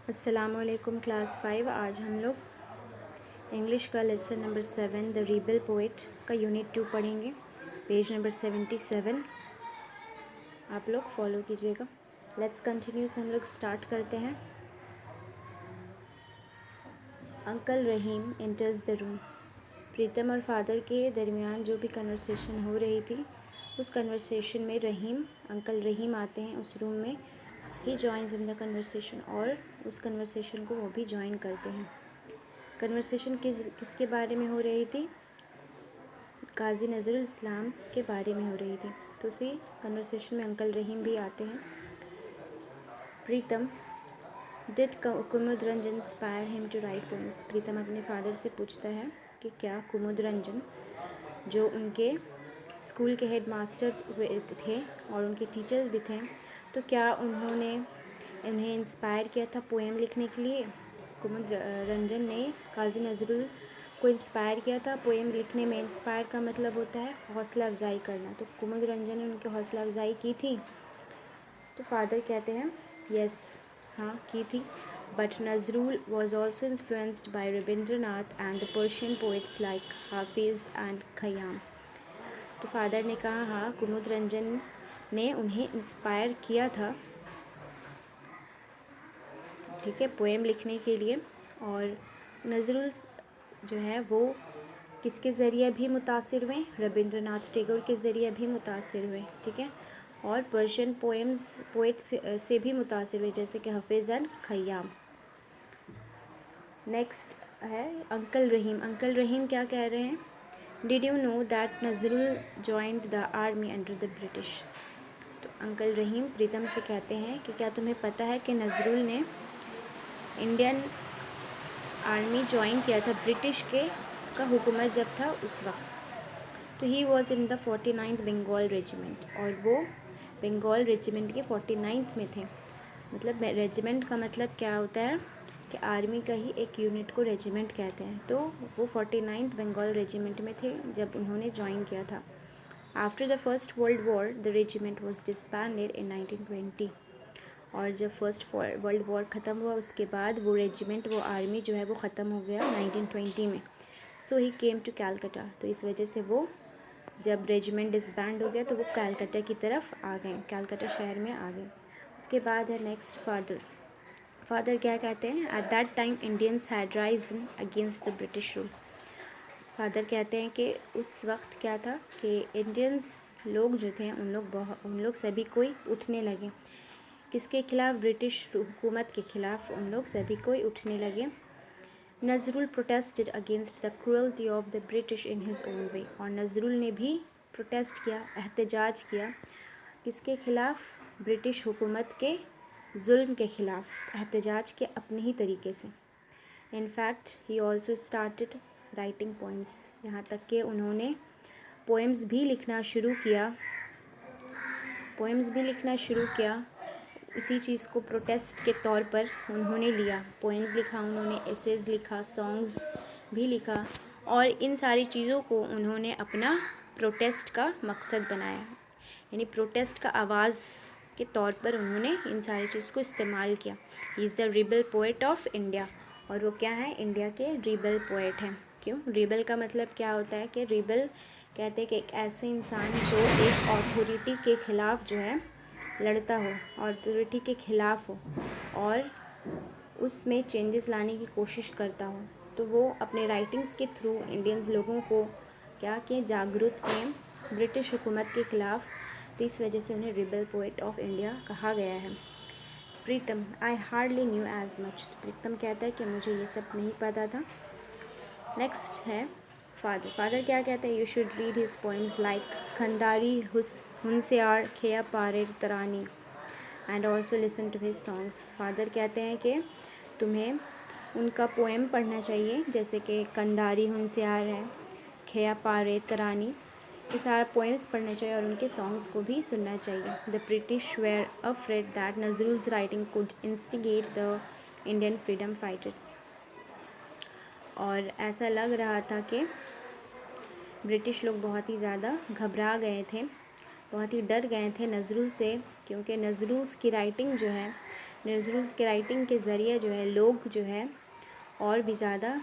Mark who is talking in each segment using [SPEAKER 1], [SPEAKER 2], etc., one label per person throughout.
[SPEAKER 1] अस्सलामुअलैकुम क्लास 5। आज हम लोग इंग्लिश का लेसन नंबर 7 द रीबल पोइट का यूनिट 2 पढ़ेंगे। पेज नंबर 77 आप लोग फॉलो कीजिएगा। लेट्स कंटिन्यूस हम लोग स्टार्ट करते हैं। Uncle Rahim enters the room. Pritam और फादर के दरमियान जो भी कन्वर्सेशन हो रही थी उस कन्वर्सेशन में अंकल रहीम आते हैं उस रूम में। ही जॉइन्स इन द कन्वर्सेशन और उस कन्वर्सेशन को वो भी ज्वाइन करते हैं। कन्वर्सेशन किसके बारे में हो रही थी? काजी नज़रुल इस्लाम के बारे में हो रही थी। तो उसी कन्वर्सेशन में अंकल रहीम भी आते हैं। Pritam did Kumud Ranjan inspire him to write poems. Pritam अपने फादर से पूछता है कि क्या कुमुद रंजन जो उनके स्कूल के हेड मास्टर थे और उनके टीचर्स भी थे, तो क्या उन्होंने उन्हें इंस्पायर किया था पोएम लिखने के लिए? कुमुद रंजन ने काजी नज़रुल को इंस्पायर किया था पोएम लिखने में। इंस्पायर का मतलब होता है हौसला अफजाई करना। तो कुमुद रंजन ने उनकी हौसला अफजाई की थी। तो फादर कहते हैं यस, हाँ की थी। But Nazrul was also influenced by Rabindranath and the Persian poets like Hafiz and Khayyam. तो फादर ने कहा हाँ, कुमुद रंजन ने उन्हें इंस्पायर किया था, ठीक है, पोएम लिखने के लिए। और नज़रुल जो है वो किसके ज़रिए भी मुतासिर हुए? रविंद्रनाथ टैगोर के ज़रिए भी मुतासिर हुए, ठीक है। और पर्शियन पोइट्स से भी मुतासिर हुए, जैसे कि हाफिज़ एंड खयाम। नेक्स्ट है अंकल रहीम। अंकल रहीम क्या कह रहे हैं? Did you know that Nazrul joined the army under the British. तो अंकल रहीम प्रीतम से कहते हैं कि क्या तुम्हें पता है कि नज़रुल ने इंडियन आर्मी ज्वाइन किया था ब्रिटिश का हुकूमत जब था उस वक्त। तो he was in the 49th Bengal regiment, और वो बंगाल रेजिमेंट के 49th में थे। मतलब रेजिमेंट का मतलब क्या होता है कि आर्मी का ही एक यूनिट को रेजिमेंट कहते हैं। तो वो 49th बंगाल रेजिमेंट में थे जब उन्होंने ज्वाइन किया था। After the first world war the regiment was disbanded in 1920। और जब फर्स्ट वर्ल्ड वॉर ख़त्म हुआ उसके बाद वो रेजिमेंट, वो आर्मी जो है वो ख़त्म हो गया 1920 में। सो ही केम टू कैलकटा। तो इस वजह से वो जब रेजिमेंट डिसबैंड हो गया तो वो कैलकटा की तरफ आ गए, कैलकटा शहर में आ गए। उसके बाद है नेक्स्ट फादर क्या कहते हैं? At that time Indians had Ryzen against the British rule. Father कहते हैं कि उस वक्त क्या था कि इंडियंस लोग जो थे उन लोग सभी कोई उठने लगे। किसके खिलाफ? ब्रिटिश हुकूमत के खिलाफ उन लोग सभी कोई उठने लगे। Nazrul protested against the cruelty of the British in his own way. और नज़रुल ने भी प्रोटेस्ट किया, एहतजाज किया। किसके खिलाफ? ब्रिटिश हुकूमत के जुल्म के खिलाफ एहतजाज किया अपने ही तरीके से। In fact he also started writing poems. यहाँ तक कि उन्होंने पोएम्स भी लिखना शुरू किया। उसी चीज़ को प्रोटेस्ट के तौर पर उन्होंने लिया। पोएम्स लिखा उन्होंने, एसेज लिखा, सॉन्ग्स भी लिखा, और इन सारी चीज़ों को उन्होंने अपना प्रोटेस्ट का मकसद बनाया। यानी प्रोटेस्ट का आवाज़ के तौर पर उन्होंने इन सारी चीज़ को इस्तेमाल किया। He is the rebel poet of India. और वो क्या है? इंडिया के रिबल पोएट हैं। क्यों? रिबल का मतलब क्या होता है कि रिबल कहते हैं कि एक ऐसे इंसान जो एक अथॉरिटी के ख़िलाफ़ जो है लड़ता हो, अथॉरिटी के ख़िलाफ़ हो और उसमें चेंजेस लाने की कोशिश करता हो। तो वो अपने राइटिंग्स के थ्रू इंडियंस लोगों को क्या किए? जागरूक किए ब्रिटिश हुकूमत के ख़िलाफ़। तो इस वजह से उन्हें रिबल पोएट ऑफ इंडिया कहा गया है। Pritam I hardly knew as much. प्रीतम कहता है कि मुझे ये सब नहीं पता था। नेक्स्ट है फादर क्या कहते हैं? You should read his poems like Kandari Hushiyar Kheya Pare Tarani and also listen to his songs. Father कहते हैं कि तुम्हें उनका पोएम पढ़ना चाहिए, जैसे कि कंदारी हुनसियार है, खेया पारे तरानी, ये सारा पोएम्स पढ़ना चाहिए और उनके सॉन्ग्स को भी सुनना चाहिए। The British were afraid that Nazrul's writing could instigate the Indian freedom fighters. और ऐसा लग रहा था कि ब्रिटिश लोग बहुत ही ज़्यादा घबरा गए थे, बहुत ही डर गए थे नज़रुल से, क्योंकि नज़रुल्स की राइटिंग जो है नज़रुल की राइटिंग के ज़रिए जो है लोग जो है और भी ज़्यादा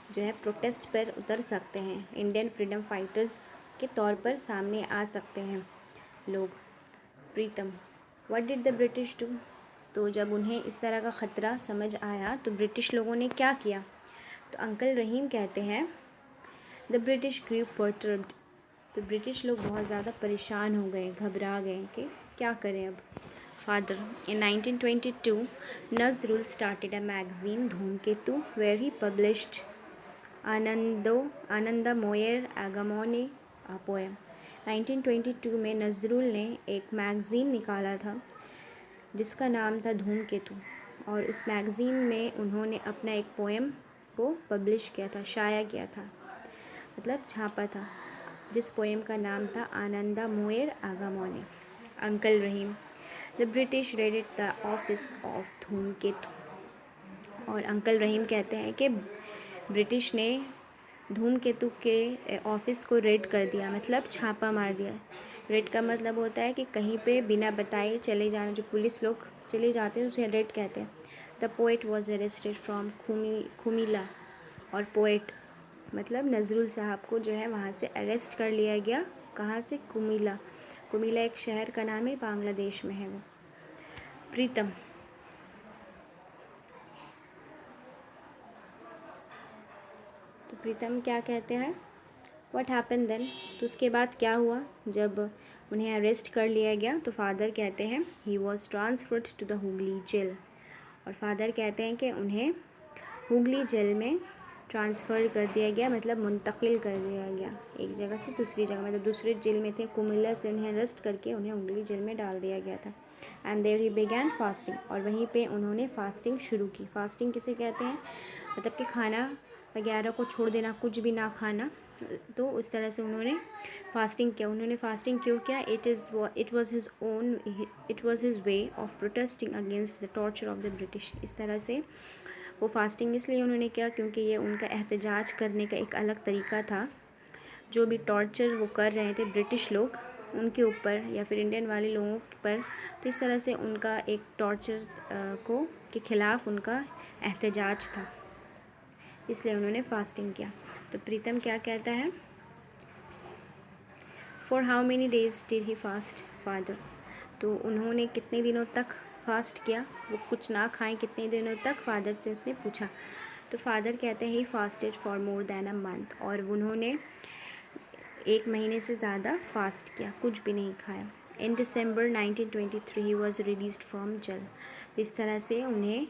[SPEAKER 1] जो है प्रोटेस्ट पर उतर सकते हैं, इंडियन फ्रीडम फाइटर्स के तौर पर सामने आ सकते हैं लोग। Pritam, what did the British do? तो जब उन्हें इस तरह का ख़तरा समझ आया तो ब्रिटिश लोगों ने क्या किया? तो अंकल रहीम कहते हैं द ब्रिटिश ग्रू पर्टर्ब्ड। तो ब्रिटिश लोग बहुत ज़्यादा परेशान हो गए, घबरा गए कि क्या करें अब। Father, in 1922 Nazrul started a magazine Dhumketu where he published Ananda Moyer Agomoni poem. 1922 में नज़रुल ने एक मैगज़ीन निकाला था जिसका नाम था धूमकेतु, और उस मैगज़ीन में उन्होंने अपना एक पोएम को पब्लिश किया था, शाया किया था, मतलब छापा था, जिस पोएम का नाम था Ananda Moyer Agomoni. Uncle Rahim, the British raided the office of Dhumketu. और अंकल रहीम कहते हैं कि ब्रिटिश ने धूमकेतु के ऑफिस को रेड कर दिया, मतलब छापा मार दिया। रेड का मतलब होता है कि कहीं पे बिना बताए चले जाना, जो पुलिस लोग चले जाते हैं उसे रेड कहते हैं। The poet was arrested from Comilla, और पोएट मतलब नज़रुल साहब को जो है वहाँ से अरेस्ट कर लिया गया। कहाँ से? कुमिला। कुमिला एक शहर का नाम है, बांग्लादेश में है वो। प्रीतम, तो प्रीतम क्या कहते हैं? What happen then? तो उसके बाद क्या हुआ जब उन्हें अरेस्ट कर लिया गया? तो फादर कहते हैं he was transferred to the Hooghly jail. और फादर कहते हैं कि उन्हें हुगली जेल में ट्रांसफ़र कर दिया गया, मतलब मुंतकिल कर दिया गया एक जगह से दूसरी जगह। मतलब दूसरे जेल में थे, कुमिल्ला से उन्हें अरेस्ट करके उन्हें हुगली जेल में डाल दिया गया था। And there he began fasting, और वहीं पे उन्होंने फास्टिंग शुरू की। फास्टिंग किसे कहते हैं? मतलब कि खाना वगैरह को छोड़ देना, कुछ भी ना खाना। तो उस तरह से उन्होंने फास्टिंग किया। उन्होंने फास्टिंग क्यों किया? It was his way of protesting against the torture of the British. इस तरह से वो फास्टिंग इसलिए उन्होंने किया क्योंकि ये उनका एहतजाज करने का एक अलग तरीका था। जो भी टॉर्चर वो कर रहे थे ब्रिटिश लोग उनके ऊपर या फिर इंडियन वाले लोगों पर, तो इस तरह से उनका एक टॉर्चर के ख़िलाफ़ उनका एहतजाज था, इसलिए उन्होंने फास्टिंग किया। तो प्रीतम क्या कहता है? For how many days did he fast father? तो उन्होंने कितने दिनों तक फास्ट किया, वो कुछ ना खाएं कितने दिनों तक? फादर से उसने पूछा। तो फादर कहते हैं he fasted for more than a month, और उन्होंने 1 महीने से ज़्यादा फास्ट किया, कुछ भी नहीं खाया। In December 1923 he was released from jail. इस तरह से उन्हें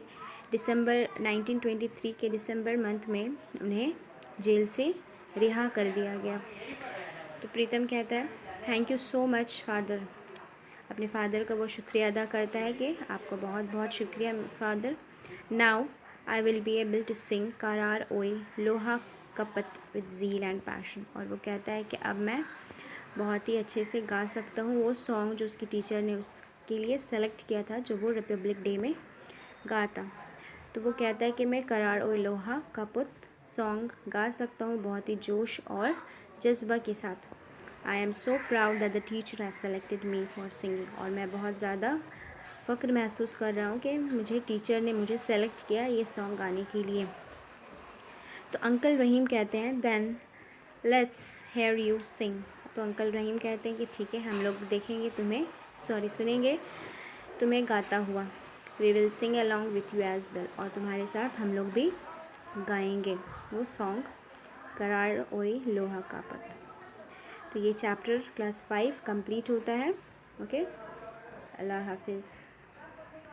[SPEAKER 1] दिसंबर 1923 के दिसंबर मंथ में उन्हें जेल से रिहा कर दिया गया। तो प्रीतम कहता है thank you so much father. अपने फादर का वो शुक्रिया अदा करता है कि आपको बहुत बहुत शुक्रिया father. Now I will be able to sing करार ओई लोहा कपत विद ज़ील एंड पैशन। और वो कहता है कि अब मैं बहुत ही अच्छे से गा सकता हूँ वो सॉन्ग जो उसकी टीचर ने उसके लिए सेलेक्ट किया था, जो वो रिपब्लिक डे में गाता। तो वो कहता है कि मैं करार ओई लोहा कपुत सॉन्ग गा सकता हूँ बहुत ही जोश और जज्बा के साथ। I am so proud that the teacher has selected me for singing. और मैं बहुत ज़्यादा फ़ख्र महसूस कर रहा हूँ कि मुझे टीचर ने मुझे सेलेक्ट किया ये सॉन्ग गाने के लिए। तो अंकल रहीम कहते हैं then let's hear you sing. तो अंकल रहीम कहते हैं कि ठीक है, हम लोग देखेंगे तुम्हें सुनेंगे तुम्हें गाता हुआ। We will sing along with you as well. और तुम्हारे साथ हम लोग भी गाएंगे वो सॉन्ग करार ओई लोहा कापत। तो ये चैप्टर क्लास 5 कंप्लीट होता है। ओके, अल्लाह हाफिज़।